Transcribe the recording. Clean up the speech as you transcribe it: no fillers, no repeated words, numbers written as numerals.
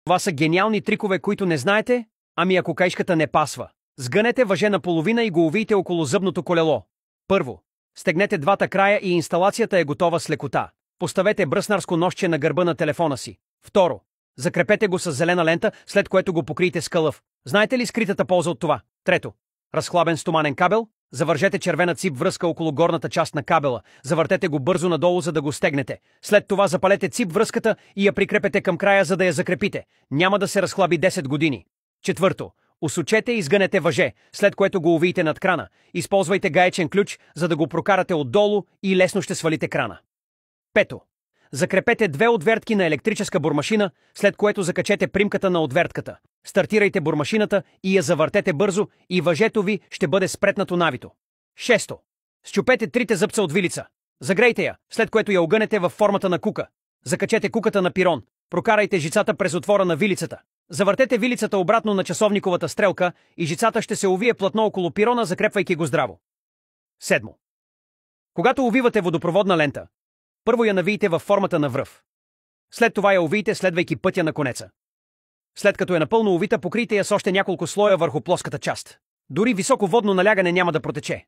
Това са гениални трикове, които не знаете? Ами ако каишката не пасва. Сгънете въже наполовина и го увийте около зъбното колело. Първо, стегнете двата края и инсталацията е готова с лекота. Поставете бръснарско ножче на гърба на телефона си. Второ, закрепете го с зелена лента, след което го покрийте с кълъв. Знаете ли скритата полза от това? Трето, разхлабен стоманен кабел. Завържете червена цип връзка около горната част на кабела. Завъртете го бързо надолу, за да го стегнете. След това запалете цип връзката и я прикрепете към края, за да я закрепите. Няма да се разхлаби 10 години. Четвърто, усочете и сгънете въже, след което го увийте над крана. Използвайте гаечен ключ, за да го прокарате отдолу и лесно ще свалите крана. Пето, закрепете две отвертки на електрическа бормашина, след което закачете примката на отвертката. Стартирайте бормашината и я завъртете бързо и въжето ви ще бъде спретнато навито. Шесто, счупете трите зъбца от вилица. Загрейте я, след което я огънете във формата на кука. Закачете куката на пирон. Прокарайте жицата през отвора на вилицата. Завъртете вилицата обратно на часовниковата стрелка и жицата ще се увие плътно около пирона, закрепвайки го здраво. Седмо, когато увивате водопроводна лента, първо я навийте във формата на връв. След това я увийте, следвайки пътя на конеца. След като е напълно увита, покрийте я с още няколко слоя върху плоската част. Дори високо водно налягане няма да протече.